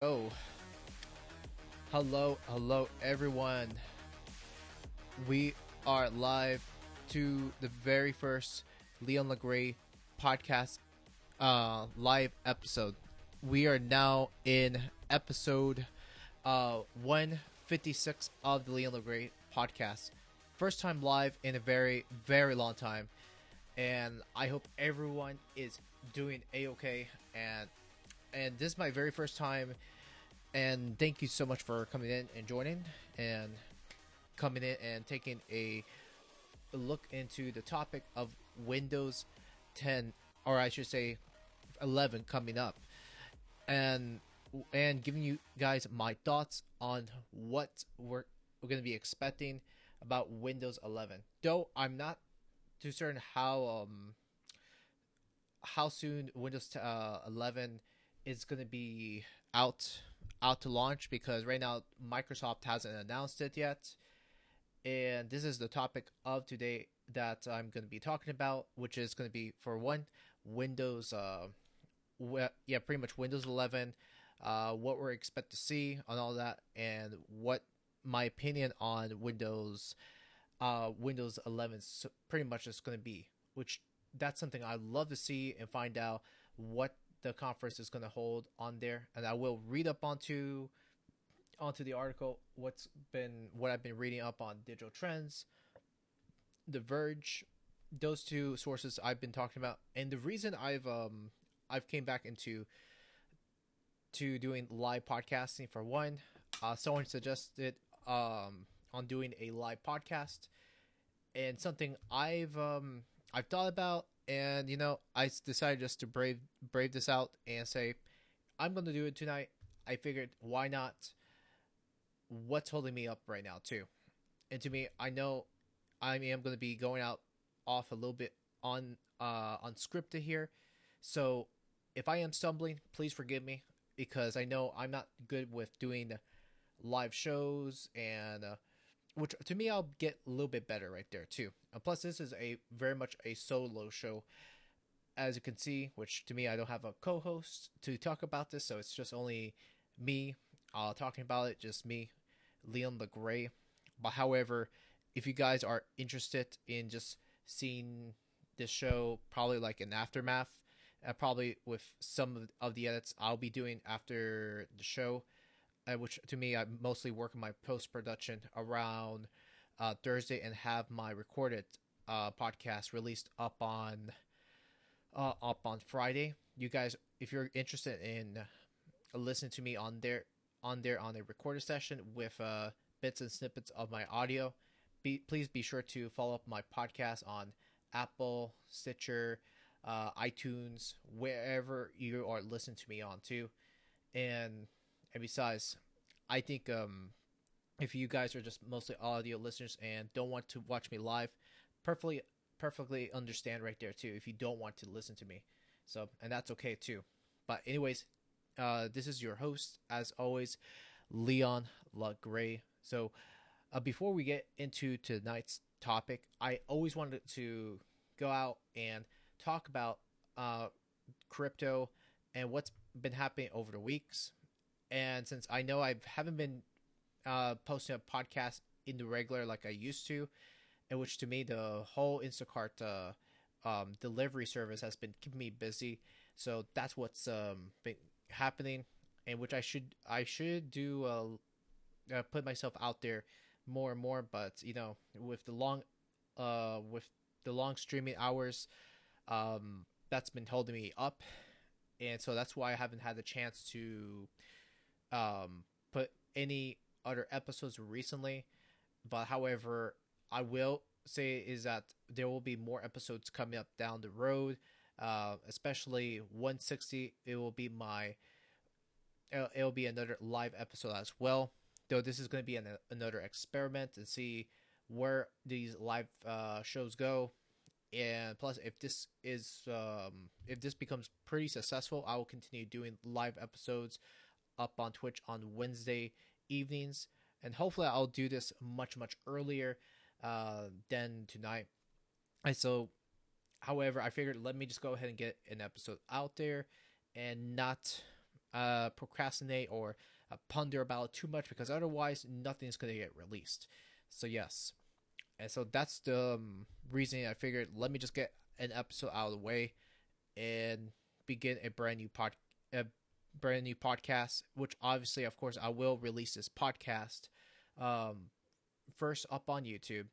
Oh, hello, everyone. We are live to the very first Leon LeGray podcast live episode. We are now in episode 156 of the Leon LeGray podcast. First time live in a very long time. And I hope everyone is doing a-okay. And this is my very first time, and thank you so much for coming in and joining and coming in and taking a look into the topic of Windows 10, or I should say 11, coming up, and giving you guys my thoughts on what we're going to be expecting about Windows 11. Though I'm not too certain how soon Windows 11 is going to be out to launch, because right now Microsoft hasn't announced it yet. And this is the topic of today that I'm going to be talking about, which is going to be, for one, Windows. Yeah, pretty much Windows 11. What we're expect to see on all that, and what my opinion on Windows 11 pretty much is going to be. Which that's something I'd love to see and find out what the conference is going to hold on there, and I will read up onto the article what I've been reading up on Digital Trends, The Verge, those two sources I've been talking about. And the reason I've came back into to doing live podcasting, for one, someone suggested on doing a live podcast, and something I've thought about, and I decided just to brave this out and say I'm gonna do it tonight. I figured, why not? What's holding me up right now too? And to me, I know I am going to be going out off a little bit unscripted here. So if I am stumbling, please forgive me, because I know I'm not good with doing live shows, and which to me I'll get a little bit better right there too. And plus, this is a very much a solo show, as you can see, which to me, I don't have a co-host to talk about this, so it's just only me talking about it, just me, Leon the Gray. But however, if you guys are interested in just seeing this show, probably like an aftermath, probably with some of the edits I'll be doing after the show, which to me, I mostly work on my post production around Thursday, and have my recorded podcast released up on Friday. You guys, if you're interested in listening to me on a recorded session with bits and snippets of my audio, please be sure to follow up my podcast on Apple, Stitcher, iTunes, wherever you are listening to me on too. And besides, I think if you guys are just mostly audio listeners and don't want to watch me live, perfectly understand right there too, if you don't want to listen to me. So, and that's okay too. But anyways, this is your host, as always, Leon LaGray. So before we get into tonight's topic, I always wanted to go out and talk about crypto and what's been happening over the weeks. And since I know I haven't been posting a podcast in the regular like I used to, in which to me the whole Instacart delivery service has been keeping me busy. So that's what's been happening, and which I should do put myself out there more and more. But with the long streaming hours, that's been holding me up, and so that's why I haven't had the chance to put any other episodes recently. But however, I will say is that there will be more episodes coming up down the road, especially 160. It'll be another live episode as well. Though this is going to be another experiment and see where these live shows go. And plus, if this becomes pretty successful, I will continue doing live episodes up on Twitch on Wednesday evenings, and hopefully I'll do this much earlier than tonight. And so, however, I figured let me just go ahead and get an episode out there, and not procrastinate or ponder about it too much, because otherwise nothing's gonna get released. So yes, and so that's the reason I figured let me just get an episode out of the way and begin a brand new podcast. Which obviously, of course, I will release this podcast um, first up on YouTube,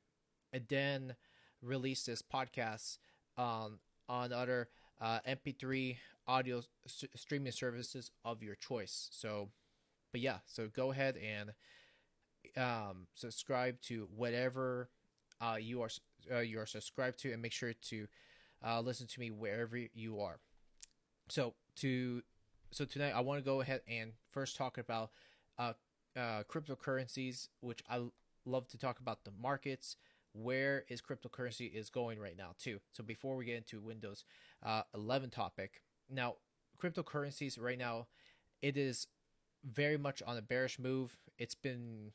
and then release this podcast um, on other MP3 audio streaming services of your choice. So, but yeah, so go ahead and subscribe to whatever you are subscribed to, and make sure to listen to me wherever you are. So to so tonight I want to go ahead and first talk about uh, cryptocurrencies, which love to talk about the markets. Where is cryptocurrency is going right now too? So before we get into Windows 11 topic, now cryptocurrencies right now, it is very much on a bearish move. It's been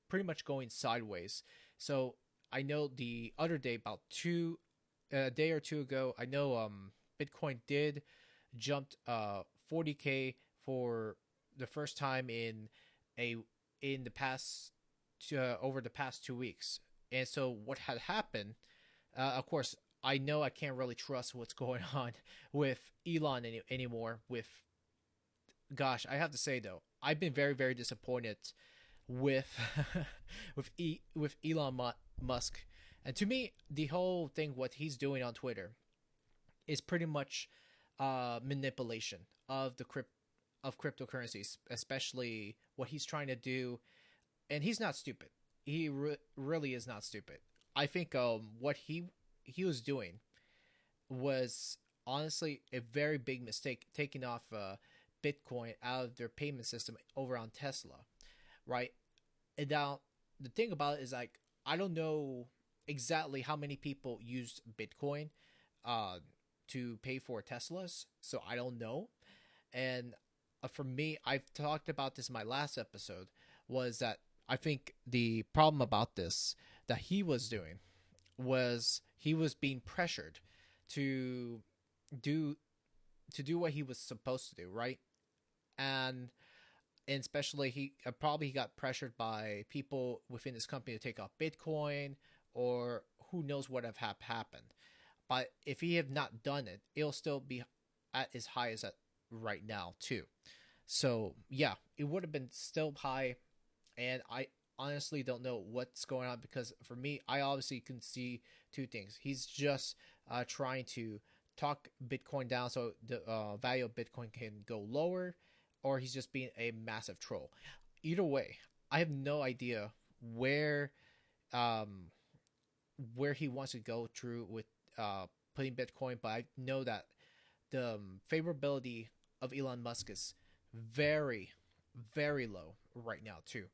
pretty much going sideways. So I know the other day, about a day or two ago, I know Bitcoin did jumped 40K for the first time a in the past over the past 2 weeks. And so what had happened? Of course, I know I can't really trust what's going on with Elon anymore. With gosh, I have to say though, I've been very disappointed with with Elon Musk. And to me, the whole thing, what he's doing on Twitter, is pretty much manipulation of of cryptocurrencies, especially what he's trying to do. And he's not stupid. He really is not stupid. I think what he was doing was honestly a very big mistake, taking off Bitcoin out of their payment system over on Tesla, right? And now the thing about it is, like, I don't know exactly how many people used Bitcoin uh, to pay for Teslas, so I don't know. And for me, I've talked about this in my last episode, was that I think the problem about this that he was doing was he was being pressured to do do what he was supposed to do, right? And especially he probably he got pressured by people within his company to take off Bitcoin, or who knows what have happened. But if he have not done it, it'll still be at as high as that right now too. So yeah, it would have been still high, and I honestly don't know what's going on, because for me, I obviously can see two things. He's just trying to talk Bitcoin down so the value of Bitcoin can go lower, or he's just being a massive troll. Either way, I have no idea where um, where he wants to go through with putting Bitcoin, but I know that the favorability of Elon Musk is very, very low right now too.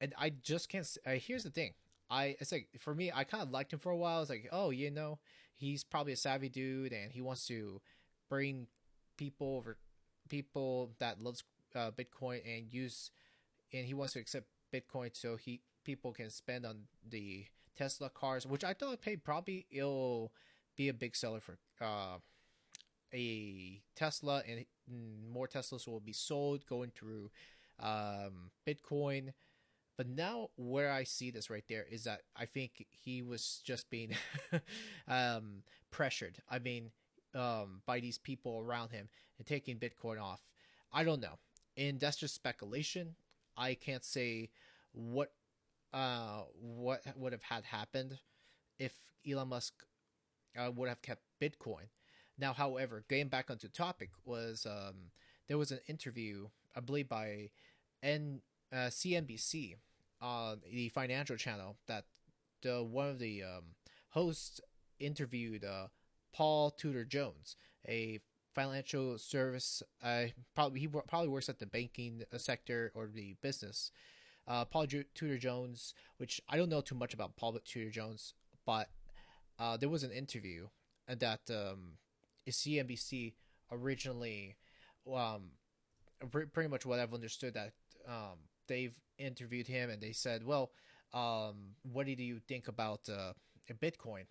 And I just can't. Here's the thing. It's like, for me, I kind of liked him for a while. It's like, oh, he's probably a savvy dude, and he wants to bring people that loves Bitcoin and he wants to accept Bitcoin so he people can spend on the Tesla cars, which I thought, hey, probably it'll be a big seller for a Tesla, and more Teslas will be sold going through Bitcoin. But now, where I see this right there is that I think he was just being pressured. I mean, by these people around him and taking Bitcoin off. I don't know, and that's just speculation. I can't say what what would have had happened if Elon Musk would have kept Bitcoin. Now, however, getting back onto the topic, was there was an interview, I believe, by CNBC on the financial channel, that one of the hosts interviewed Paul Tudor Jones, a financial service. He probably works at the banking sector or the business. Paul Tudor Jones, which I don't know too much about Paul Tudor Jones, but there was an interview that CNBC originally, um, pretty much what I've understood, that they've interviewed him and they said, well, what did you think about Bitcoin?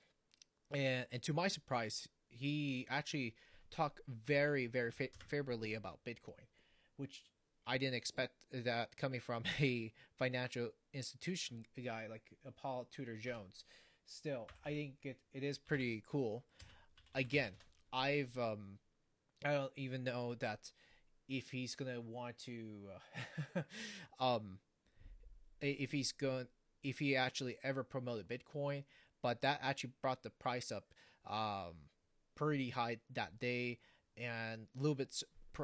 And to my surprise, he actually talked very favorably about Bitcoin. which I didn't expect that coming from a financial institution guy like Paul Tudor Jones. Still, I think it is pretty cool. Again, I don't even know that if he's gonna want to um if he's going if he actually ever promoted Bitcoin, but that actually brought the price up pretty high that day, and a little bit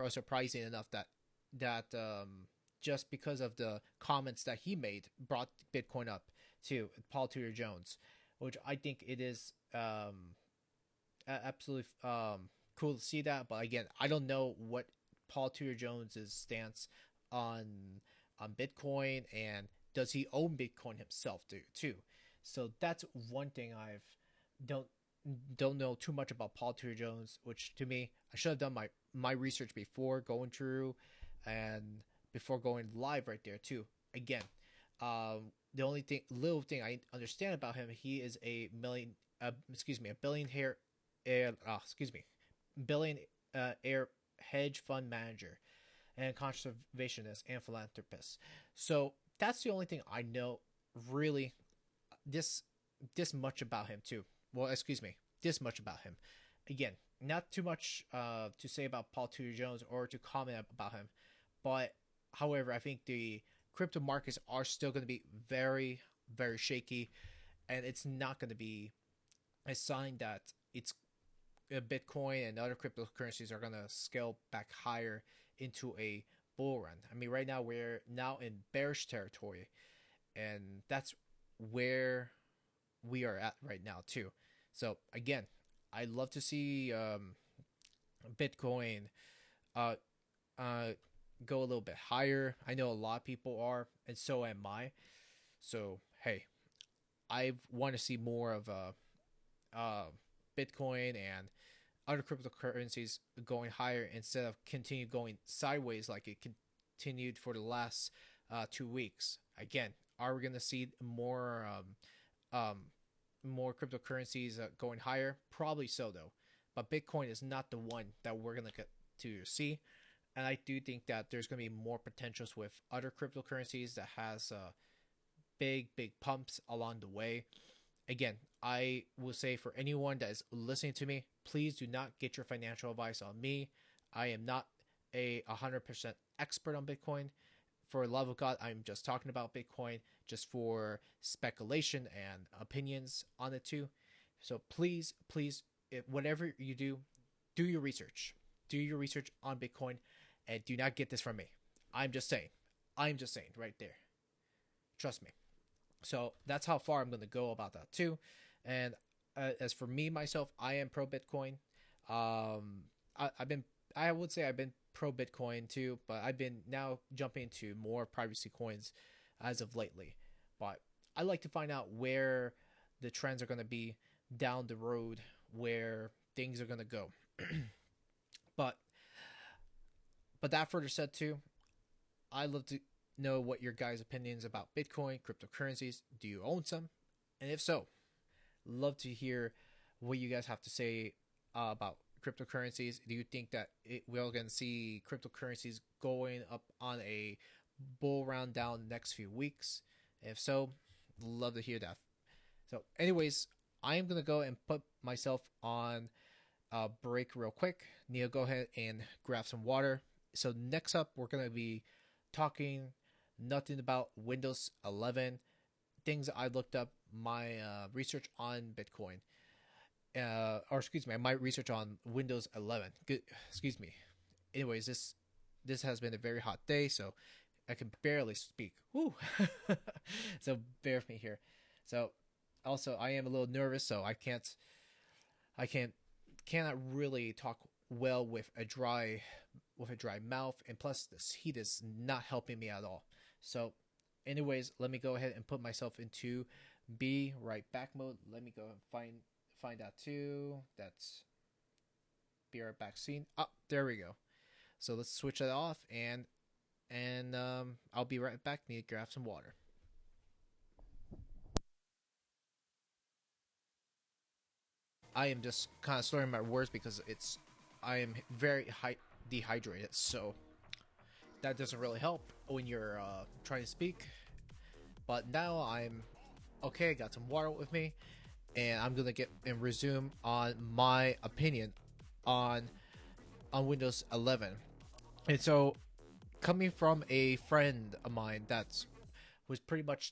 surprising enough that just because of the comments that he made brought Bitcoin up to Paul Tudor Jones, which I think it is absolutely cool to see that. But again, I don't know what Paul Tudor Jones's stance on Bitcoin, and does he own Bitcoin himself too. So that's one thing don't don't know too much about Paul Tudor Jones, which to me I should have done my research before going through and before going live right there too. Again, the only little thing I understand about him, he is a billionaire, excuse me, billion air hedge fund manager and conservationist and philanthropist. So that's the only thing I know really this this much about him too. Well, excuse me, this much about him. Again, not too much to say about Paul Tudor Jones or to comment about him, but however, I think the crypto markets are still going to be very shaky, and it's not going to be a sign that it's Bitcoin and other cryptocurrencies are going to scale back higher into a bull run. I mean, right now we're now in bearish territory, and that's where we are at right now too. So again, I love to see Bitcoin uh, uh, go a little bit higher. I know a lot of people are, and so am I. So hey, I want to see more of uh, Bitcoin and other cryptocurrencies going higher instead of continue going sideways like it continued for the last 2 weeks. Again, are we going to see um, more cryptocurrencies going higher? Probably so, though. But Bitcoin is not the one that we're going to get to see. And I do think that there's going to be more potentials with other cryptocurrencies that has big pumps along the way. Again, I will say for anyone that is listening to me, please do not get your financial advice on me. I am not a 100% expert on Bitcoin. For the love of God, I'm just talking about Bitcoin just for speculation and opinions on it too. So please, whatever you do, do your research. Do your research on Bitcoin, and do not get this from me. I'm just saying. I'm just saying right there. Trust me. So that's how far I'm going to go about that too. And as for me myself, I am pro Bitcoin. I've been I would say I've been pro Bitcoin too, but I've been now jumping to more privacy coins as of lately. But I like to find out where the trends are going to be down the road, where things are going to go. but but that further said too, I love to know what your guys' opinions about Bitcoin, cryptocurrencies. Do you own some? And if so, love to hear what you guys have to say about cryptocurrencies. Do you think that we're going to see cryptocurrencies going up on a bull round down the next few weeks? If so, love to hear that. So, anyways, I am going to go and put myself on a break real quick. Neil, go ahead and grab some water. So, next up, we're going to be talking nothing about Windows 11, things I looked up, my research on Bitcoin, or excuse me, my research on Windows 11. Good, excuse me. Anyways, this has been a very hot day, so I can barely speak. Woo! So bear with me here. So also, I am a little nervous, so I cannot really talk well with a dry mouth, and plus this heat is not helping me at all. So, anyways, let me go ahead and put myself into be right back mode. Let me go and find that too. That's be right back scene. Oh, there we go. So let's switch that off, and I'll be right back. Need to grab some water. I am just kind of slurring my words because I am very dehydrated. So that doesn't really help when you're trying to speak. But now I'm okay. Got some water with me, and I'm gonna get and resume on my opinion on Windows 11. And so, coming from a friend of mine that's was pretty much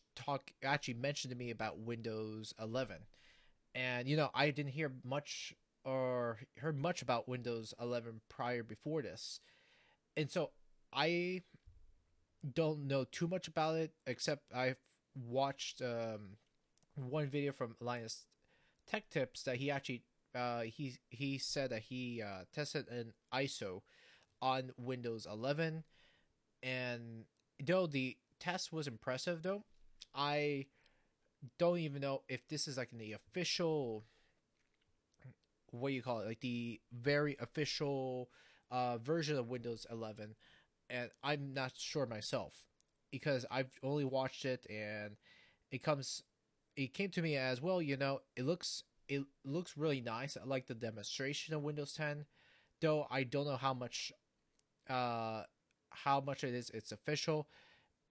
actually mentioned to me about Windows 11, and I didn't hear much or heard much about Windows 11 prior before this, and so I don't know too much about it except I've watched one video from Linus Tech Tips that he actually he said that he tested an ISO on Windows 11, and though the test was impressive, though I don't even know if this is like in the official, what do you call it, like the very official version of Windows 11, and I'm not sure myself because I've only watched it, and it came to me as well. It looks really nice. I like the demonstration of Windows 10, though I don't know uh how much it is. It's official,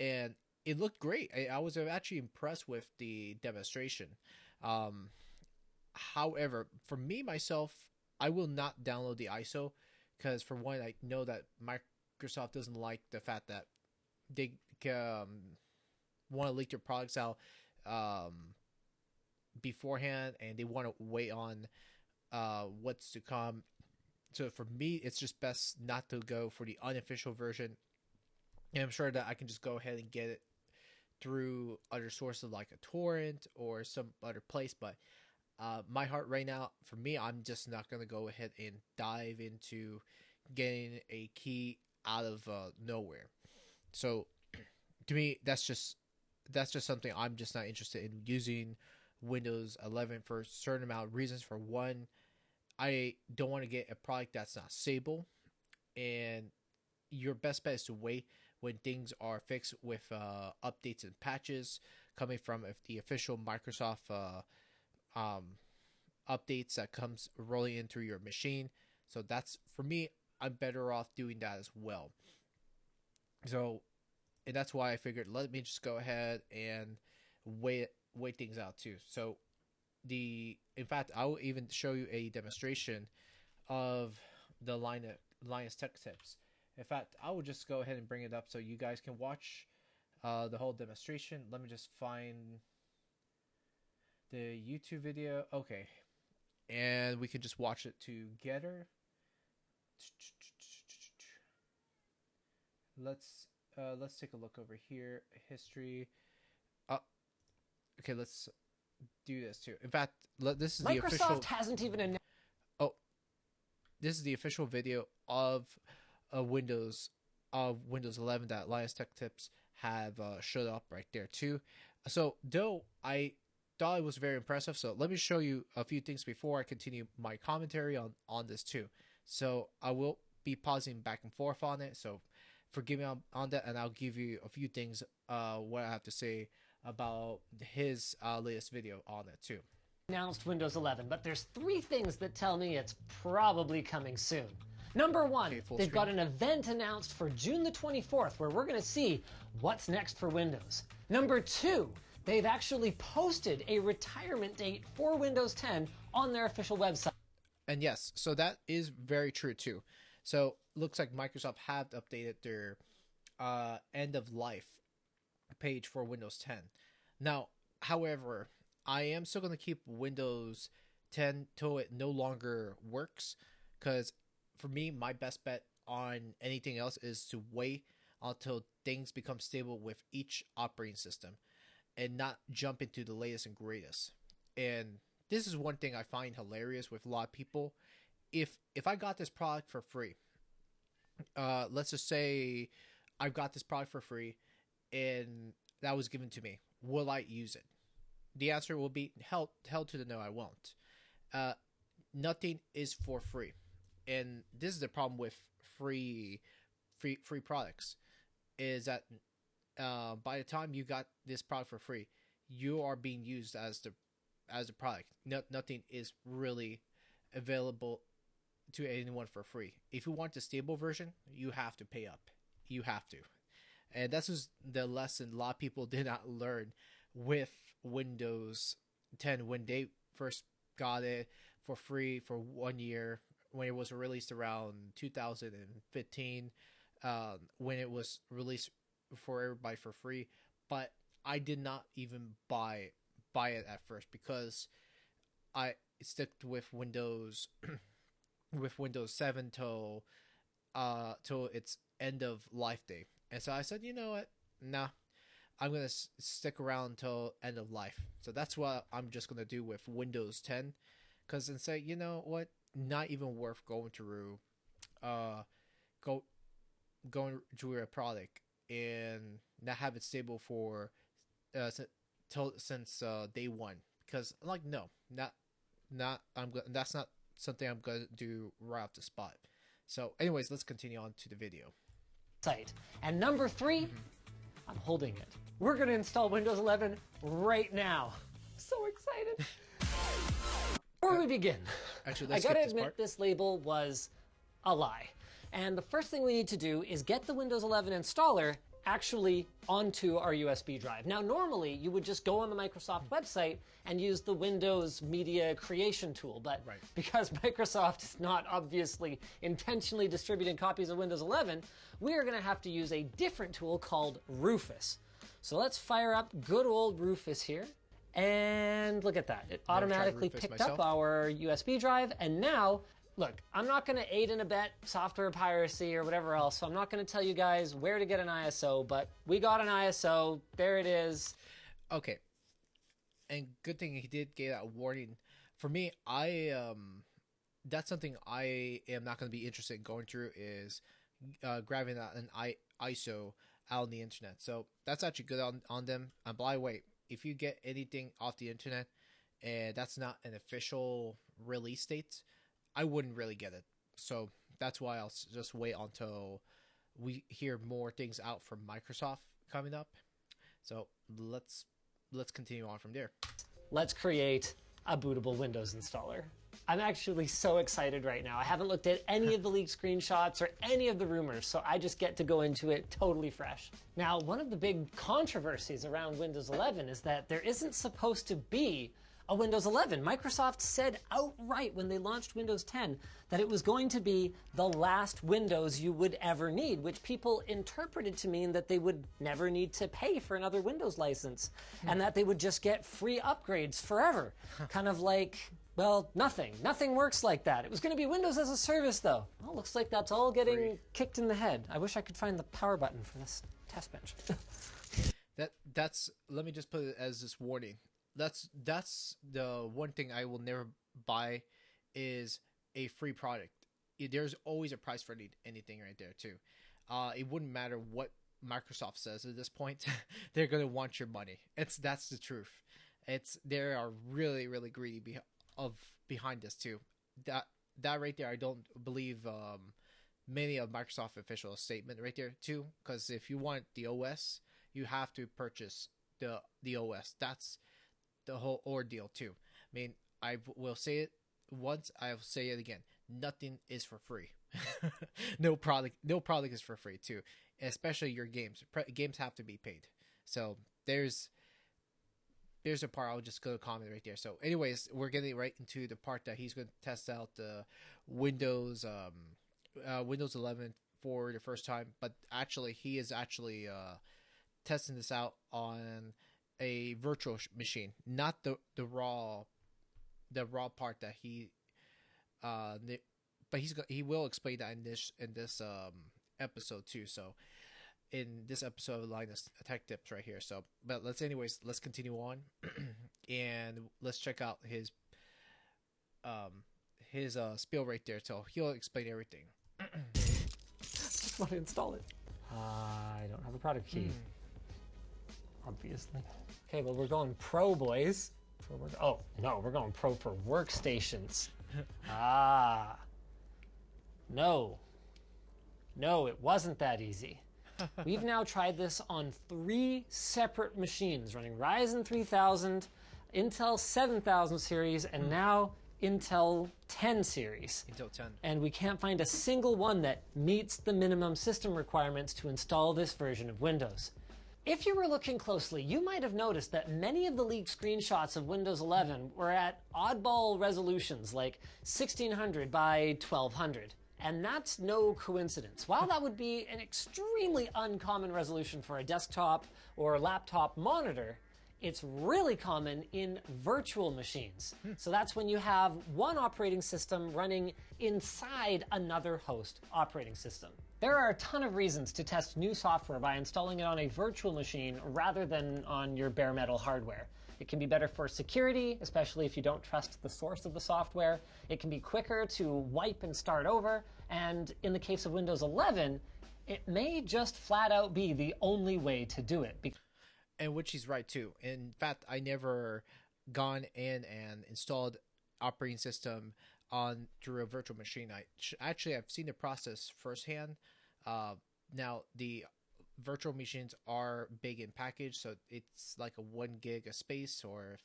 and it looked great. I was actually impressed with the demonstration. Um, However, for me myself, I will not download the ISO because, for one, I know that Microsoft doesn't like the fact that they want to leak their products out um, beforehand, and they want to wait on what's to come. So for me, it's just best not to go for the unofficial version. And I'm sure that I can just go ahead and get it through other sources like a torrent or some other place. But my heart right now, for me, I'm just not gonna go ahead and dive into getting a key out of nowhere. So to me, that's just something I'm just not interested in using Windows 11 for a certain amount of reasons. For one, I don't want to get a product that's not stable, and your best bet is to wait when things are fixed with updates and patches coming from if the official Microsoft um, updates that comes rolling in through your machine. So that's, for me, I'm better off doing that as well. So, and that's why I figured let me just go ahead and wait things out too. So in fact, I will even show you a demonstration of the Linus Tech Tips. In fact, I will just go ahead and bring it up so you guys can watch the whole demonstration. Let me just find the YouTube video. Okay, and we can just watch it together. Let's take a look over here. History. Uh, okay, let's do this too. In fact, this is the official. Microsoft hasn't even. Oh, this is the official video Windows of Windows 11 that Linus Tech Tips have showed up right there too. So though I thought it was very impressive, so let me show you a few things before I continue my commentary on this too. So I will be pausing back and forth on it. So forgive me on that, and I'll give you a few things what I have to say about his latest video on it too. Announced Windows 11, but there's three things that tell me it's probably coming soon. Number one, Okay, full they've screen. got an event announced for June the 24th where we're going to see what's next for Windows. Number two, they've actually posted a retirement date for Windows 10 on their official website. And yes, so that is very true too. So looks like Microsoft have updated their end of life page for Windows 10. Now, however, I am still going to keep Windows 10 till it no longer works, because for me, my best bet on anything else is to wait until things become stable with each operating system and not jump into the latest and greatest. And this is one thing I find hilarious with a lot of people. If I got this product for free, let's just say I've got this product for free and that was given to me, will I use it? The answer will be held to the no. I won't. Uh, Nothing is for free, and this is the problem with free products. Is that by the time you got this product for free, you are being used as the product. Nothing is really available to anyone for free. If you want the stable version, you have to pay up. you have to. And that's just the lesson a lot of people did not learn with Windows 10 when they first got it for free for 1 year when it was released around 2015, when it was released for everybody for free. But I did not even buy it at first because I stuck with Windows with Windows 7 till its end of life day. And so I said, you know what? Nah, I'm gonna stick around till end of life. So that's what I'm just gonna do with Windows 10, because and say, you know what? Not even worth going through, uh, go going through a product and not have it stable for till since day one. Because like no, not that's not something I'm gonna do right off the spot. So, anyways, let's continue on to the video. Site. And number 3, I'm holding it. We're going to install Windows 11 right now. So excited. Before we begin, Actually, I let's gotta skip this admit part. this label was a lie. And the first thing we need to do is get the Windows 11 installer actually onto our USB drive. Now, normally you would just go on the Microsoft website and use the Windows Media Creation tool, but Right. because Microsoft is not obviously intentionally distributing copies of Windows 11, we are going to have to use a different tool called Rufus. So let's fire up good old Rufus here. And look at that. It automatically Rufus picked myself. up our USB drive. And now, look, I'm not going to aid and abet software piracy or whatever else. So I'm not going to tell you guys where to get an ISO, but we got an ISO. There it is. Okay, and good thing he did get a warning. For me, that's something I am not going to be interested in going through is grabbing an ISO out on the internet. So that's actually good on them. And by the way, if you get anything off the internet and that's not an official release date, I wouldn't really get it. So that's why I'll just wait until we hear more things out from Microsoft coming up. So let's continue on from there. Let's create a bootable Windows installer. I'm actually so excited right now. I haven't looked at any of the leaked screenshots or any of the rumors, so I just get to go into it totally fresh. Now, one of the big controversies around Windows 11 is that there isn't supposed to be a Windows 11. Microsoft said outright when they launched Windows 10 that it was going to be the last Windows you would ever need, which people interpreted to mean that they would never need to pay for another Windows license and that they would just get free upgrades forever. Kind of like, well, nothing. Nothing works like that. It was going to be Windows as a service, though. Well, looks like that's all getting kicked in the head. I wish I could find the power button for this test bench. That's let me just put it as this warning. That's the one thing I will never buy is a free product. There's always a price for anything right there too. It wouldn't matter what Microsoft says at this point. They're gonna want your money. That's the truth. They are really greedy behind this too. That right there, I don't believe many of Microsoft official statement right there too. Because if you want the OS, you have to purchase the OS. That's the whole ordeal too. I mean, I will say it once, I'll say it again. Nothing is for free. No product is for free too. Especially your games. Games have to be paid. So there's a part I'll just go comment right there. So anyways, we're getting right into the part that he's going to test out the Windows 11 for the first time. But actually, he is actually testing this out on a virtual machine, not the raw part that he but he will explain that in this episode too. So in this episode of Linus Tech Tips right here. So but let's continue on and let's check out his spiel right there. So he'll explain everything. Just want to install it. I don't have a product key. Obviously. Okay, well, we're going pro, boys. Oh, no, we're going pro for workstations. No. No, it wasn't that easy. We've now tried this on 3 separate machines running Ryzen 3000, Intel 7000 series, and now Intel 10 series. Intel 10. And we can't find a single one that meets the minimum system requirements to install this version of Windows. If you were looking closely, you might have noticed that many of the leaked screenshots of Windows 11 were at oddball resolutions like 1600 by 1200. And that's no coincidence. While that would be an extremely uncommon resolution for a desktop or laptop monitor, it's really common in virtual machines. So that's when you have one operating system running inside another host operating system. There are a ton of reasons to test new software by installing it on a virtual machine rather than on your bare metal hardware. It can be better for security, especially if you don't trust the source of the software. It can be quicker to wipe and start over. And in the case of Windows 11, it may just flat out be the only way to do it. And which he's right too. In fact, I never gone in and installed operating system on through a virtual machine. Actually, I've seen the process firsthand. Now the virtual machines are big in package, so it's like a 1 gig of space, or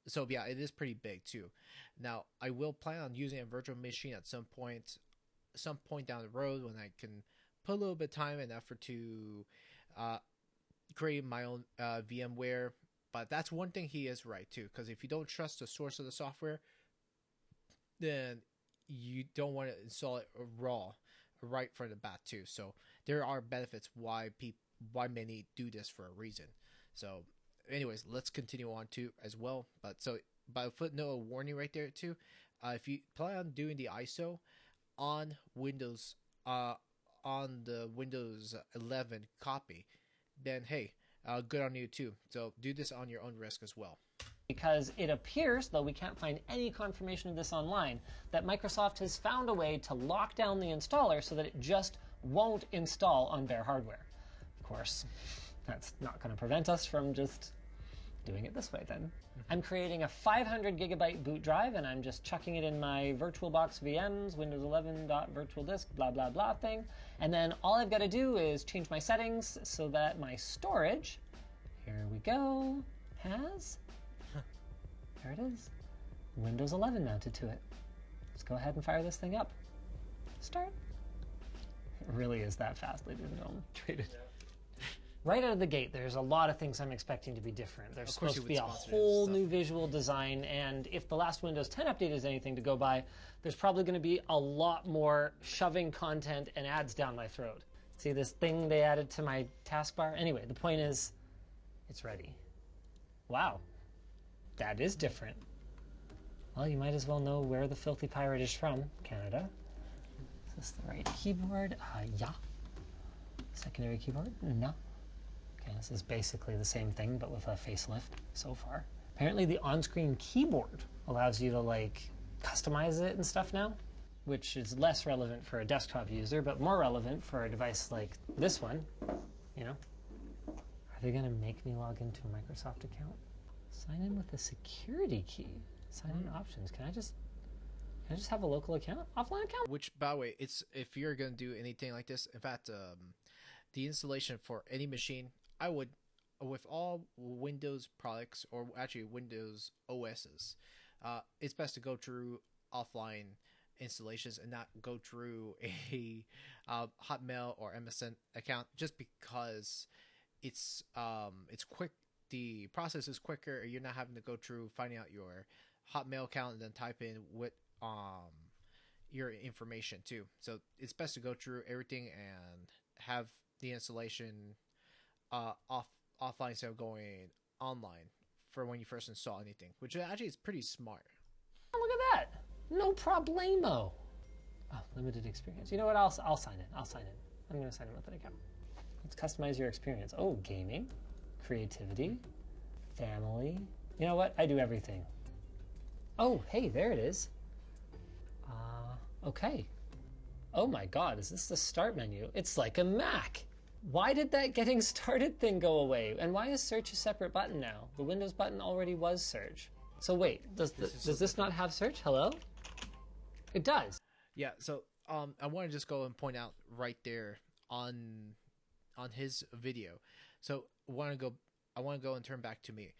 so yeah, it is pretty big too. Now I will plan on using a virtual machine at some point down the road when I can put a little bit of time and effort to uh, create my own VMware. But that's one thing he is right too, because if you don't trust the source of the software, then you don't want to install it raw right from the bat too. So there are benefits why many do this for a reason. So anyways, let's continue on to as well. But so by a footnote, a warning right there too. If you plan on doing the ISO on Windows, on the Windows 11 copy, then hey, good on you too. So do this on your own risk as well. Because it appears, though we can't find any confirmation of this online, that Microsoft has found a way to lock down the installer so that it just won't install on bare hardware. Of course, that's not going to prevent us from just doing it this way then. I'm creating a 500 gigabyte boot drive, and I'm just chucking it in my VirtualBox VMs, Windows 11.virtualdisk, blah, blah, blah thing. And then all I've got to do is change my settings so that my storage, here we go, has, there it is, Windows 11 mounted to it. Let's go ahead and fire this thing up. Start. It really is that fast, ladies and gentlemen. Treated. Right out of the gate, there's a lot of things I'm expecting to be different. There's supposed to be a whole new visual design, and if the last Windows 10 update is anything to go by, there's probably going to be a lot more shoving content and ads down my throat. See this thing they added to my taskbar? Anyway, the point is, it's ready. Wow, that is different. Well, you might as well know where the filthy pirate is from, Canada. Is this the right keyboard? Yeah. Secondary keyboard? No. Okay, this is basically the same thing, but with a facelift so far. Apparently the on-screen keyboard allows you to, like, customize it and stuff now, which is less relevant for a desktop user, but more relevant for a device like this one, you know. Are they going to make me log into a Microsoft account? Sign in with a security key. Sign in options. Can I just have a local account? Offline account? Which, by the way, it's if you're going to do anything like this, in fact, the installation for any machine, I would, with all Windows products, or actually Windows OSs, it's best to go through offline installations and not go through a Hotmail or MSN account, just because it's quick. The process is quicker. You're not having to go through finding out your Hotmail account and then type in what your information too. So it's best to go through everything and have the installation offline instead of going online for when you first install anything, which actually is pretty smart. Oh, look at that. No problemo. Oh, limited experience. You know what? I'll sign in. I'll sign in. I'm going to sign in with an account. Let's customize your experience. Oh, gaming, creativity, family. You know what? I do everything. Oh, hey, there it is. Okay. Oh my God, is this the start menu? It's like a Mac. Why did that getting started thing go away? And why is search a separate button now? The Windows button already was search. So wait, does this not have search? Hello? It does. Yeah, so I want to just go and point out right there on his video. So I want to go and turn back to me.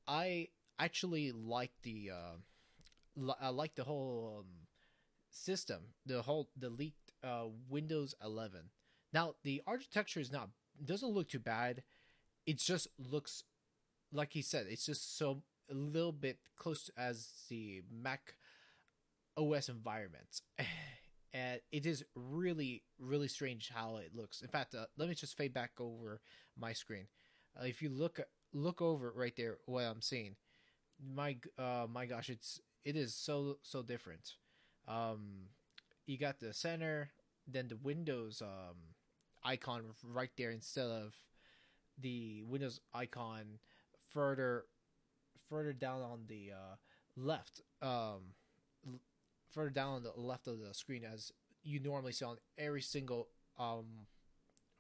I actually like the I like the whole system, the leaked Windows 11. Now the architecture is not doesn't look too bad. It just looks like he said. It's just so a little bit close to as the Mac OS environment, and it is really strange how it looks. In fact, let me just fade back over my screen. If you look over right there, what I'm seeing, my gosh, it is so different. Um, you got the center, then the Windows icon right there instead of the Windows icon further further down on the left, further down on the left of the screen as you normally see on every single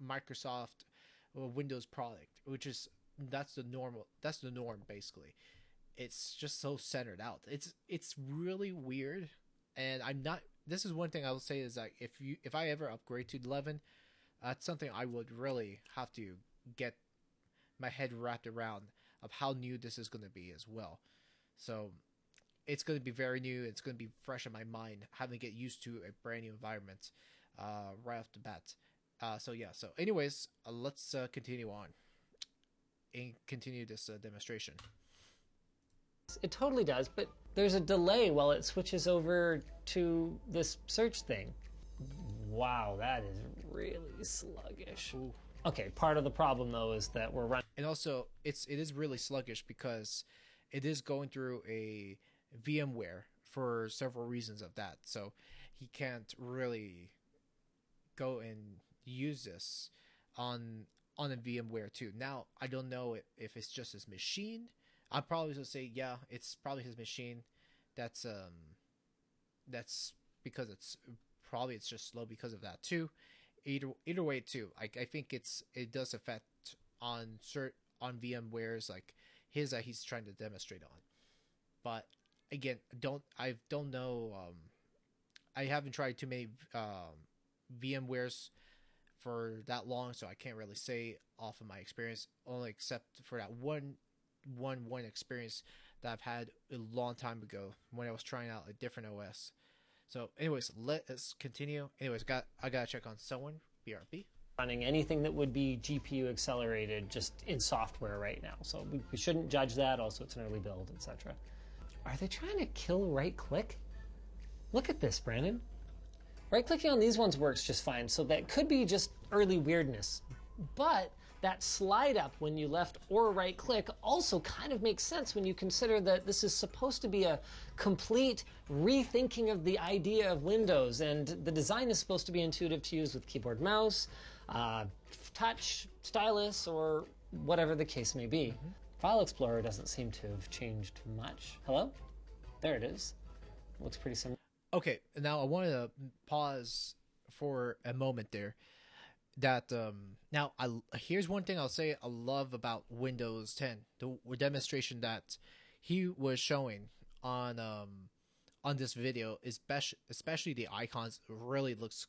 Microsoft Windows product, which is that's the norm basically. It's just so centered out. It's really weird, and I'm not. This is one thing I will say is that if I ever upgrade to 11, that's something I would really have to get my head wrapped around of how new this is going to be as well. So it's going to be very new. It's going to be fresh in my mind, having to get used to a brand new environment right off the bat. So yeah. So anyways, let's continue on and continue this demonstration. It totally does, but there's a delay while it switches over to this search thing. Wow, that is really sluggish. Ooh. Okay, part of the problem though is that we're running. And also, it is really sluggish because it is going through a VMware for several reasons of that. So he can't really go and use this on on a VMware too. Now I don't know if it's just his machine. I'm probably gonna say yeah, it's probably his machine. That's that's because it's just slow because of that too. Either way too. I think it does affect on on VMwares like his that he's trying to demonstrate on. But again, don't know. I haven't tried too many VMwares for that long, so I can't really say off of my experience. Only except for that one experience that I've had a long time ago when I was trying out a different OS. So, anyways, let us continue. Anyways, I gotta check on someone. BRB. Running anything that would be GPU accelerated just in software right now. So we shouldn't judge that. Also, it's an early build, etc. Are they trying to kill right click? Look at this, Brandon. Right clicking on these ones works just fine. So that could be just early weirdness. But that slide up when you left or right click also kind of makes sense when you consider that this is supposed to be a complete rethinking of the idea of Windows, and the design is supposed to be intuitive to use with keyboard, mouse, touch, stylus, or whatever the case may be. Mm-hmm. File Explorer doesn't seem to have changed much. Hello? There it is. Looks pretty similar. Okay, now I want to pause for a moment there. That now here's one thing I'll say I love about Windows 10, the demonstration that he was showing on this video, especially the icons really looks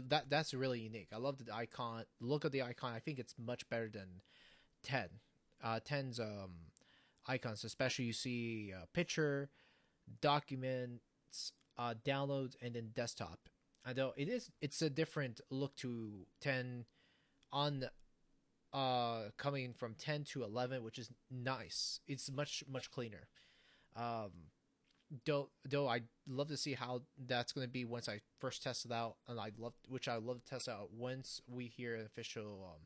that's really unique. I love the icon, look at the icon. I think it's much better than 10. 10's icons, especially you see picture, documents, downloads, and then desktop. Although it's a different look to 10 on coming from 10 to 11, which is nice. It's much cleaner. Though I'd love to see how that's going to be once I first test it out, and I'd love to test out once we hear an official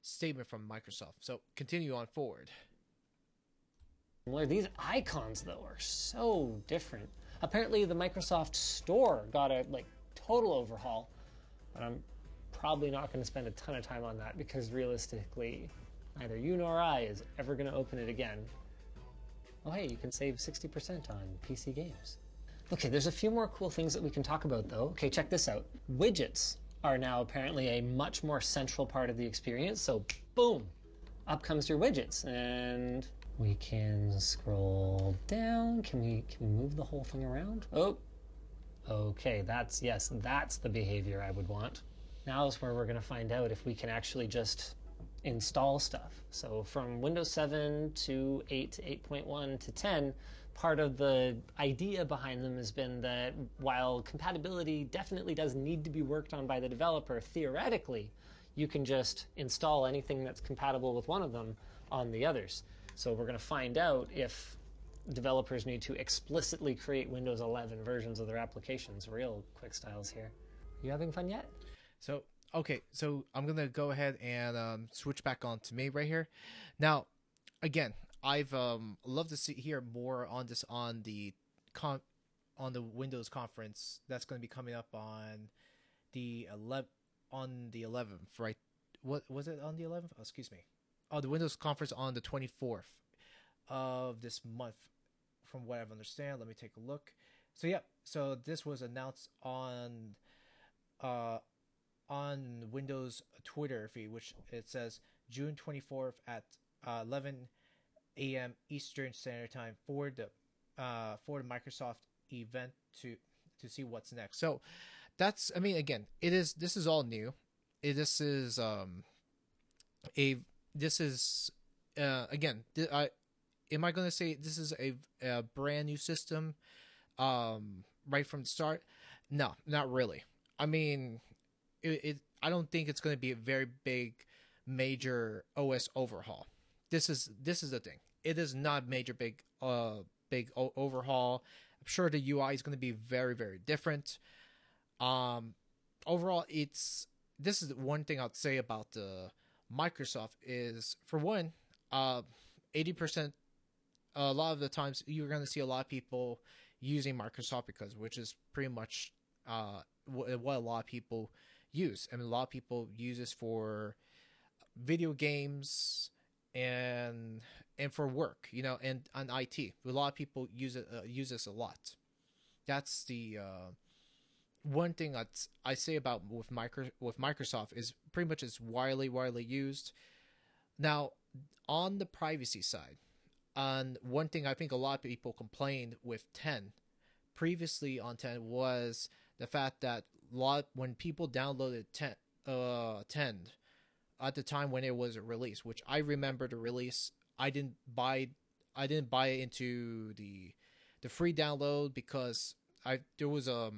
statement from Microsoft. So continue on forward. These icons though are so different. Apparently the Microsoft Store got a total overhaul, but I'm probably not going to spend a ton of time on that because realistically neither you nor I is ever going to open it again. Oh hey, you can save 60% on PC games. Okay, there's a few more cool things that we can talk about though. Okay, check this out. Widgets are now apparently a much more central part of the experience, so boom, up comes your widgets, and we can scroll down. Can we move the whole thing around? Oh, okay, that's the behavior I would want. Now is where we're going to find out if we can actually just install stuff. So from Windows 7 to 8 to 8.1 to 10, part of the idea behind them has been that while compatibility definitely does need to be worked on by the developer, theoretically, you can just install anything that's compatible with one of them on the others. So we're going to find out if developers need to explicitly create Windows 11 versions of their applications. Real quick styles here. You having fun yet? So okay, so I'm gonna go ahead and switch back on to me right here. Now, again, I've love to see hear more on this con on the Windows conference that's going to be coming up on the 11th, right? What was it on the 11th? Oh, excuse me. Oh, the Windows conference on the 24th of this month, from what I understand. Let me take a look. So yeah, so this was announced uh on Windows Twitter feed, which it says June 24th at 11 a.m. Eastern Standard Time for the Microsoft event to see what's next. So that's, I mean, again, it is, this is all new. This is a this is again, I am I going to say this is a brand new system right from the start? No, not really. I mean, I don't think it's going to be a very big major OS overhaul. This is the thing. It is not major overhaul. I'm sure the UI is going to be very very different. Um, Overall, it's this is one thing I'd say about the Microsoft is, for one, 80%. A lot of the times you're going to see a lot of people using Microsoft because, which is pretty much what a lot of people use. I mean, a lot of people use this for video games and for work, and on IT. A lot of people use this a lot. That's the one thing I say about with Microsoft is pretty much it's widely used. Now, on the privacy side, and one thing I think a lot of people complained with 10 previously on 10 was the fact that when people downloaded 10 at the time when it was released, which I remember the release, I didn't buy it into the free download because I there was a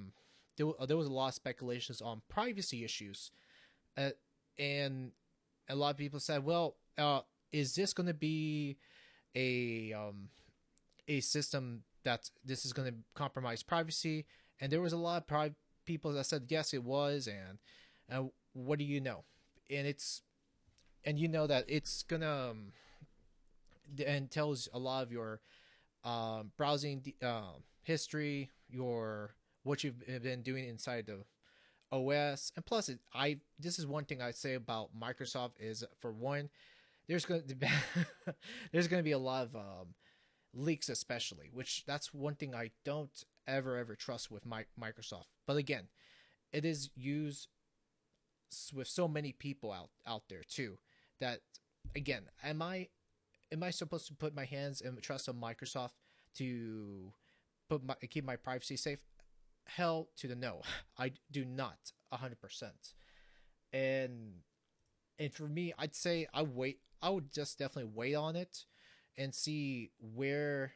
lot of speculations on privacy issues, uh, and a lot of people said, well, is this going to be a system that this is going to compromise privacy? And there was a lot of people that said yes, it was, and what do you know? And it's and you know that it's gonna and tells a lot of your browsing history, your what you've been doing inside the OS, and plus, this is one thing I say about Microsoft is, for one, there's going to be there's going to be a lot of leaks, especially, which that's one thing I don't ever trust with Microsoft. But again, it is used with so many people out there too that, again, am I supposed to put my hands and trust on Microsoft to keep my privacy safe? Hell to the no. I do not 100%. And for me, I'd say I would just definitely wait on it and see where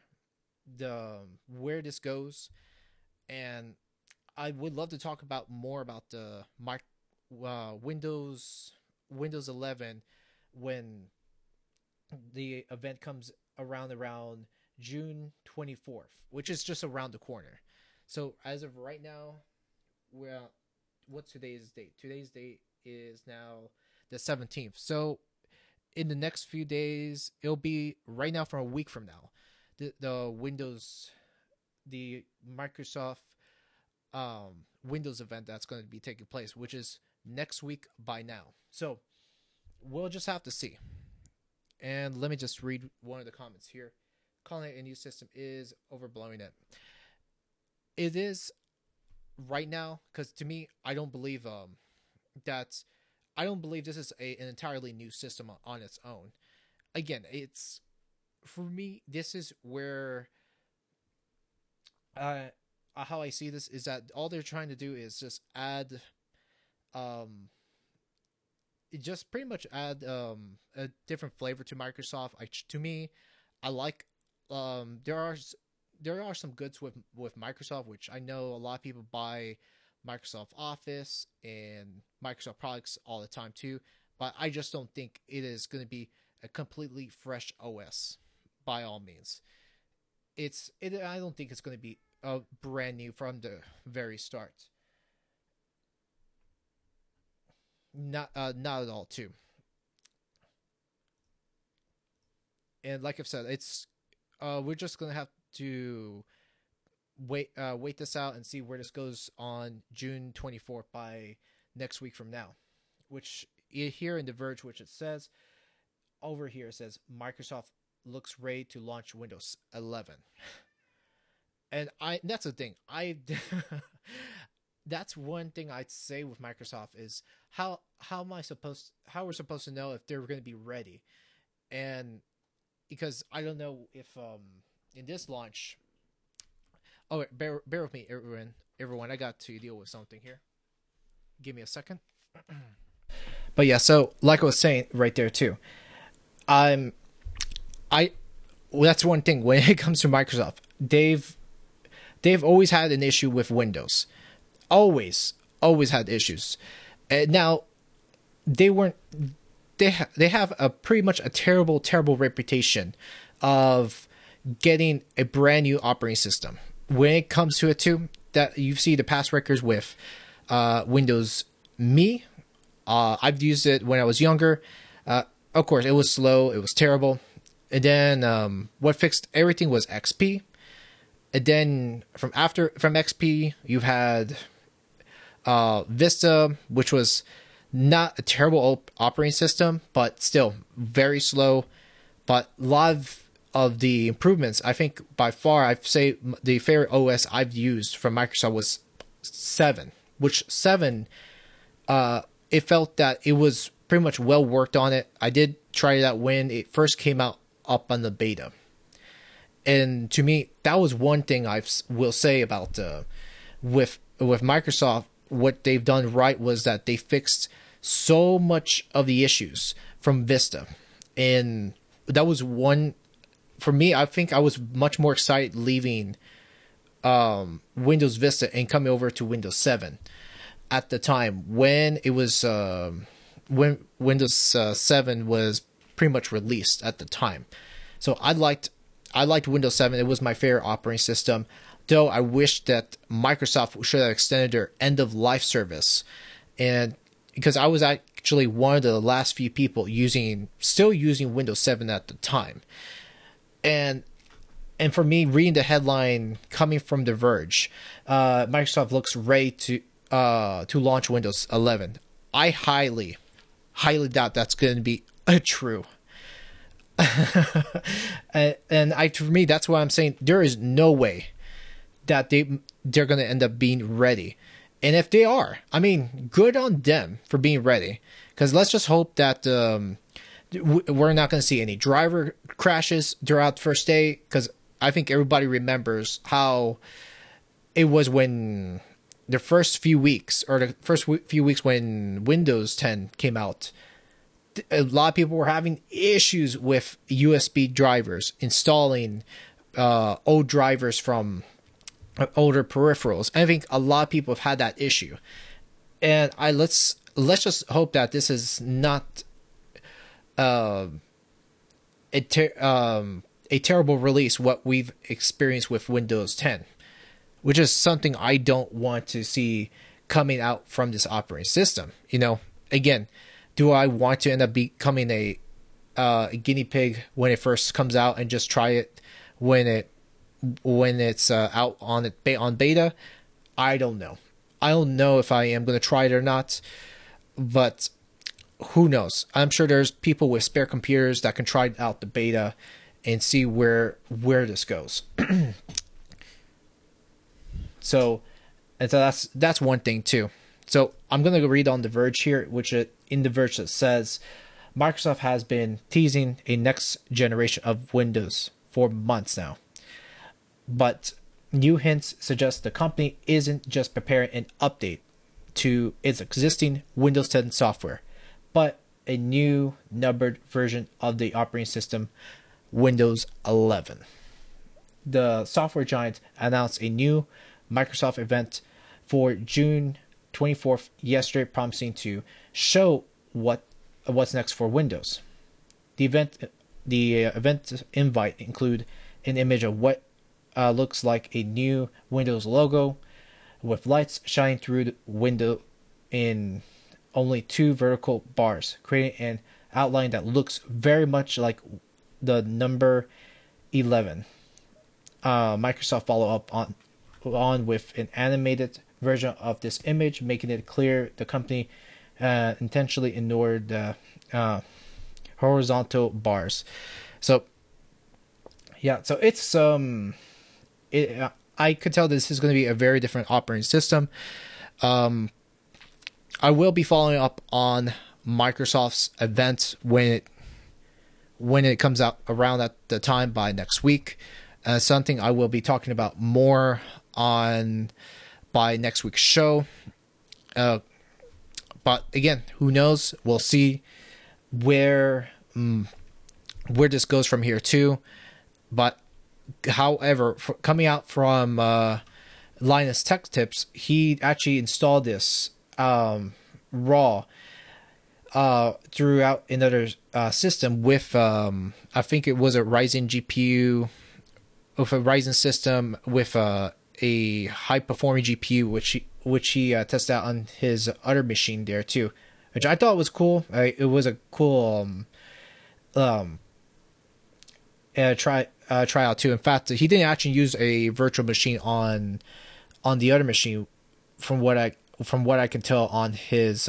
this goes. And I would love to talk about more about the Windows 11 when the event comes around June 24th, which is just around the corner. So as of right now, well, what's today's date? Today's date is now the 17th. So in the next few days, it'll be right now from a week from now, the Microsoft Windows event that's going to be taking place, which is next week by now. So we'll just have to see. And let me just read one of the comments here. Calling it a new system is overblowing it. It is right now, because to me, I don't believe that I don't believe this is an entirely new system on its own. Again, it's for me. This is where how I see this is that all they're trying to do is just add um just pretty much add a different flavor to Microsoft. To me, I like there are there are some goods with Microsoft, which I know a lot of people buy Microsoft Office and Microsoft products all the time too. But I just don't think it is going to be a completely fresh OS by all means. I don't think it's going to be brand new from the very start. Not at all too. And like I've said, it's we're just gonna have to wait this out and see where this goes on June 24th by next week from now. Which here in The Verge, which it says over here, it says Microsoft looks ready to launch Windows 11. And I that's the thing. I that's one thing I'd say with Microsoft is how we're supposed to know if they're going to be ready. And because I don't know if in this launch. Oh, wait, bear with me, everyone. I got to deal with something here. Give me a second. But yeah, so like I was saying right there too, I'm I well, that's one thing when it comes to Microsoft. They've always had an issue with Windows. Always had issues. And now they weren't they have a pretty much a terrible reputation of getting a brand new operating system. When it comes to it too, that you see the past records with Windows Me. I've used it when I was younger. Of course, it was slow. It was terrible. And then what fixed everything was XP. And then from XP, you've had Vista, which was not a terrible operating system, but still very slow. But a lot of the improvements, I think by far, I'd say the favorite OS I've used from Microsoft was 7, which 7, it felt that it was pretty much well worked on it. I did try that when it first came out up on the beta. And to me, that was one thing I will say about with Microsoft. What they've done right was that they fixed so much of the issues from Vista, and that was one for me. I think I was much more excited leaving Windows Vista and coming over to Windows 7 at the time when it was when Windows 7 was pretty much released at the time. So I liked Windows 7. It was my favorite operating system. Though I wish that Microsoft should have extended their end of life service, and because I was actually one of the last few people still using Windows 7 at the time, and for me, reading the headline coming from The Verge, Microsoft looks ready to launch Windows 11. I highly doubt that's going to be true. For me, that's why I'm saying there is no way that they're going to end up being ready. And if they are, I mean, good on them for being ready. Because let's just hope that we're not going to see any driver crashes throughout the first day. Because I think everybody remembers how it was when the first few weeks when Windows 10 came out. A lot of people were having issues with USB drivers, installing old drivers from older peripherals. I think a lot of people have had that issue, and let's just hope that this is not a terrible release. What we've experienced with Windows 10, which is something I don't want to see coming out from this operating system. Again, do I want to end up becoming a guinea pig when it first comes out and just try it when it's out on beta? I don't know. I don't know if I am going to try it or not, but who knows? I'm sure there's people with spare computers that can try out the beta and see where this goes. So that's one thing too. So I'm going to read on The Verge here, in The Verge that says Microsoft has been teasing a next generation of Windows for months now. But new hints suggest the company isn't just preparing an update to its existing Windows 10 software, but a new numbered version of the operating system, Windows 11. the software giant announced a new Microsoft event for June 24th yesterday, promising to show what's next for Windows. The event invite include an image of what looks like a new Windows logo with lights shining through the window in only 2 vertical bars, creating an outline that looks very much like the number 11. Microsoft follow up on with an animated version of this image, making it clear the company intentionally ignored the horizontal bars. So yeah, so it's I could tell this is going to be a very different operating system. I will be following up on Microsoft's event when it comes out around at the time by next week. Something I will be talking about more on by next week's show. But again, who knows? We'll see where this goes from here too. But however, coming out from Linus Tech Tips, he actually installed this raw throughout another system with I think it was a Ryzen GPU, with a Ryzen system with a high performing GPU, which he tested out on his other machine there too, which I thought was cool. It was a cool try out too. In fact, he didn't actually use a virtual machine on the other machine, from what I can tell on his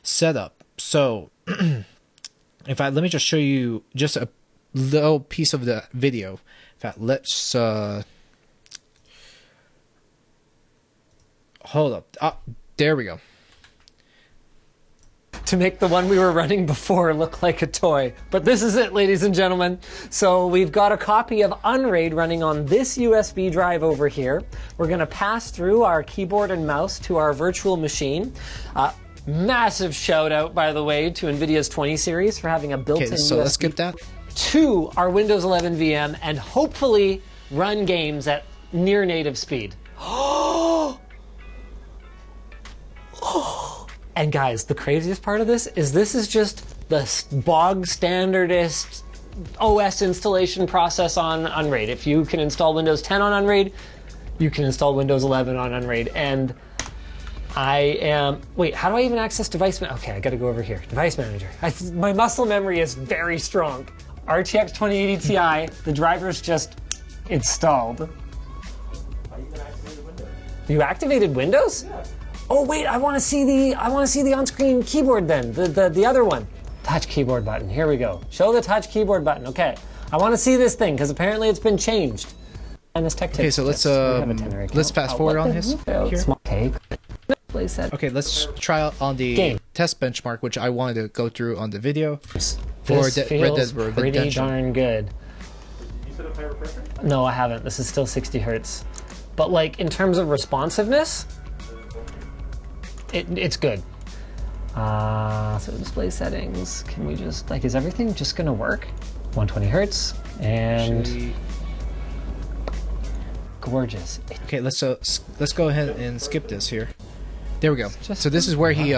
setup. So, in fact, let me just show you just a little piece of the video. In fact, let's hold up. There we go. To make the one we were running before look like a toy. But this is it, ladies and gentlemen. So we've got a copy of Unraid running on this USB drive over here. We're going to pass through our keyboard and mouse to our virtual machine. Massive shout out, by the way, to NVIDIA's 20 series for having a built-in Okay, so USB let's skip that. to our Windows 11 VM and hopefully run games at near native speed. And guys, the craziest part of this is just the bog standardist OS installation process on Unraid. If you can install Windows 10 on Unraid, you can install Windows 11 on Unraid. And wait, how do I even access device manager? Okay, I gotta go over here. Device manager. My muscle memory is very strong. RTX 2080 Ti, the driver's just installed. You activated Windows? Yeah. Oh wait, I want to see the on-screen keyboard then. The other one. Touch keyboard button. Here we go. Show the touch keyboard button. Okay. I want to see this thing because apparently it's been changed. And this tech. Okay, so let's fast forward on this here. Okay. Okay, let's try out on the Game. test benchmark, which I wanted to go through on the video. This Red Dead feels pretty Redemption. darn good. You set up higher pressure? No, I haven't. This is still 60 hertz. But like in terms of responsiveness, it's good. So display settings. Can we just is everything just gonna work? 120 hertz and gorgeous. Okay, let's go ahead and skip this here. There we go. So this is where he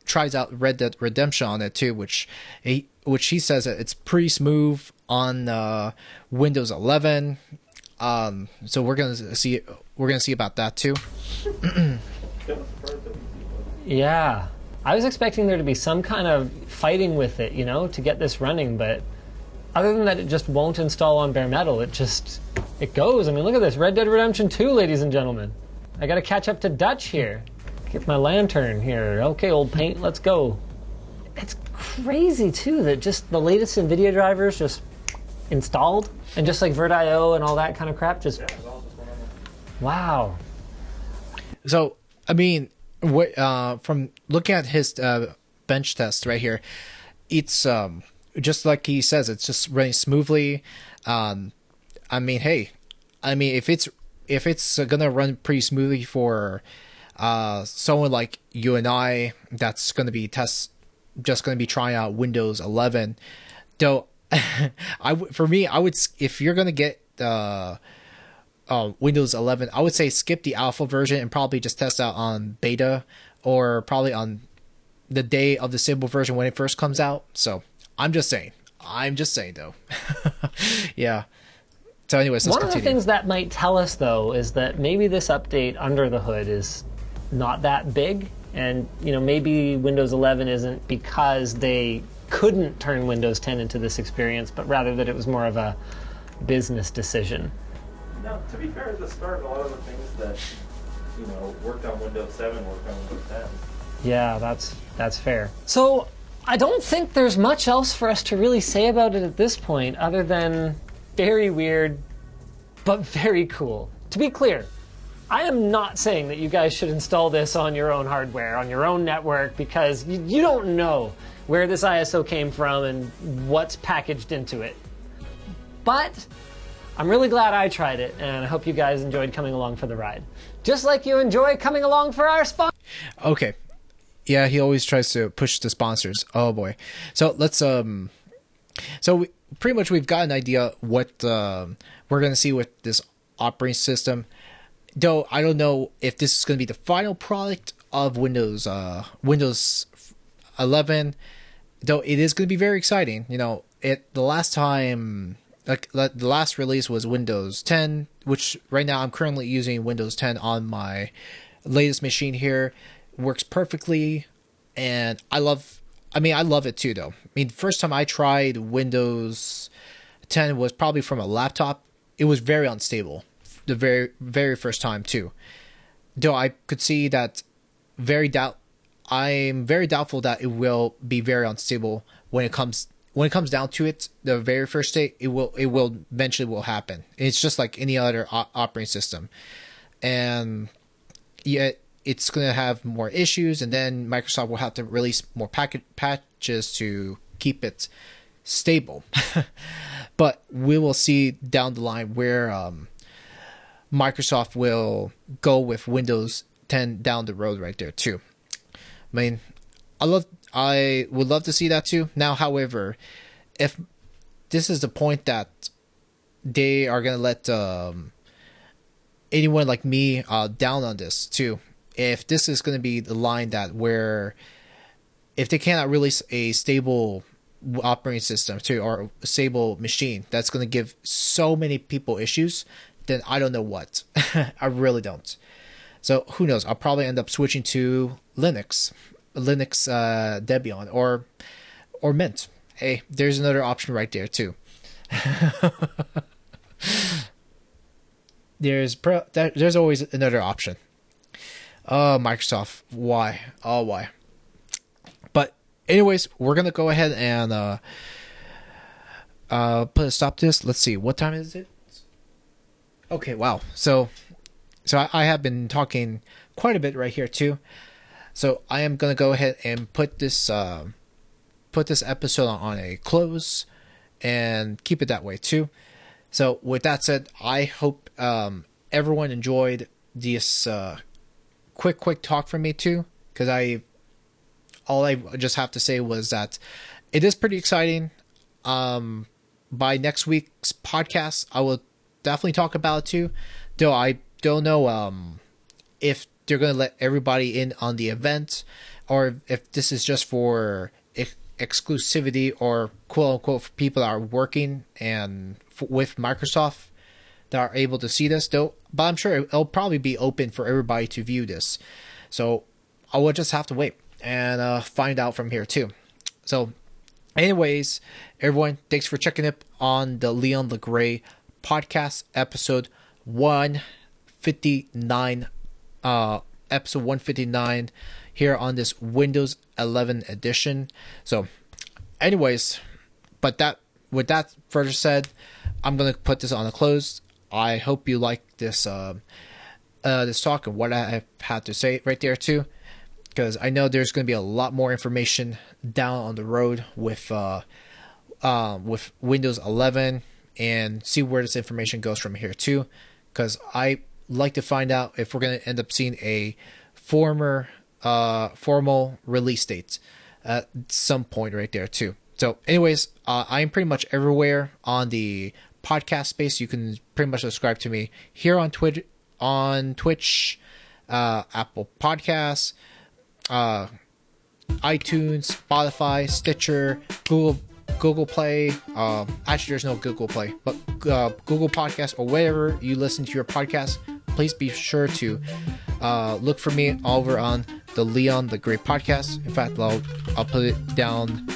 tries out Red Dead Redemption on it too, which he says that it's pretty smooth on Windows 11. So we're gonna see about that too. Yeah, I was expecting there to be some kind of fighting with it, to get this running, but other than that, it just won't install on bare metal. It goes. I mean, look at this, Red Dead Redemption 2, ladies and gentlemen. I gotta catch up to Dutch here. Get my lantern here. Okay, old paint, let's go. It's crazy too that just the latest NVIDIA drivers just installed, and just like VirtIO and all that kind of crap, just wow. So I mean, from looking at his bench test right here, it's just like he says, it's just running smoothly. I mean, hey, if it's gonna run pretty smoothly for someone like you and I, that's gonna be trying out Windows 11, though. For me, I would, if you're gonna get Windows 11, I would say skip the alpha version and probably just test out on beta or probably on the day of the stable version when it first comes out. So I'm just saying. Though. Yeah. So anyways, let's One of the continue. things that might tell us, though, is that maybe this update under the hood is not that big, and maybe Windows 11 isn't because they couldn't turn Windows 10 into this experience, but rather that it was more of a business decision. Now, to be fair, at the start, a lot of the things that worked on Windows 7 worked on Windows 10. Yeah, that's fair. So I don't think there's much else for us to really say about it at this point, other than very weird, but very cool. To be clear, I am not saying that you guys should install this on your own hardware, on your own network, because you don't know where this ISO came from and what's packaged into it. But I'm really glad I tried it, and I hope you guys enjoyed coming along for the ride. Just like you enjoy coming along for our sponsor. Okay. Yeah, he always tries to push the sponsors. Oh boy. So let's pretty much we've got an idea what we're going to see with this operating system. Though I don't know if this is going to be the final product of Windows 11. Though it is going to be very exciting. The last time, like the last release was Windows 10, which right now I'm currently using Windows 10 on my latest machine here. Works perfectly, and I love it too, though. First time I tried Windows 10 was probably from a laptop. It was very unstable the very, very first time too. Though I could see that I'm very doubtful that it will be very unstable when it comes down to it. The very first day, it will eventually will happen. It's just like any other operating system, and yet it's going to have more issues, and then Microsoft will have to release more patches to keep it stable. But we will see down the line where Microsoft will go with Windows 10 down the road right there too. I would love to see that too. Now, however, if this is the point that they are going to let anyone like me down on this too, if this is going to be the line that where if they cannot release a stable operating system too, or a stable machine that's going to give so many people issues, then I don't know what. I really don't. So who knows? I'll probably end up switching to Linux Debian or Mint. Hey, there's another option right there too. There's always another option. Oh, Microsoft, why? Oh, why? But anyways, we're gonna go ahead and put a stop to this. Let's see, what time is it? Okay, wow. So I have been talking quite a bit right here too. So I am gonna go ahead and put this episode on a close and keep it that way too. So with that said, I hope everyone enjoyed this quick talk from me too, because all I just have to say was that it is pretty exciting. By next week's podcast, I will definitely talk about it too, though I don't know if they're going to let everybody in on the event, or if this is just for exclusivity, or quote unquote for people that are working and with Microsoft that are able to see this though. But I'm sure it'll probably be open for everybody to view this, so I will just have to wait and find out from here too. So anyways, everyone, thanks for checking up on the Leon LeGray podcast, episode 159, episode 159 here on this Windows 11 edition. So anyways, but with that further said, I'm gonna put this on a close. I hope you like this this talk and what I have had to say right there too, because I know there's going to be a lot more information down on the road with Windows 11, and see where this information goes from here too, because I like to find out if we're going to end up seeing a formal release date at some point right there too. So anyways, I am pretty much everywhere on the podcast space, you can pretty much subscribe to me here on Twitch, Apple Podcasts, iTunes, Spotify, Stitcher, Google Play. Actually, there's no Google Play, but Google Podcasts or wherever you listen to your podcast. Please be sure to look for me over on the Leon the Great podcast. In fact, I'll put it down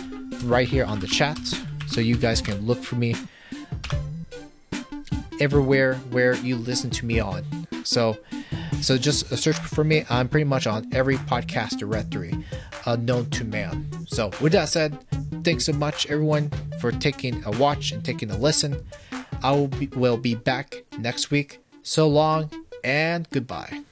right here on the chat so you guys can look for me everywhere where you listen to me on. So just search for me. I'm pretty much on every podcast directory known to man. So with that said, thanks so much everyone for taking a watch and taking a listen. I will be back next week. So long and goodbye.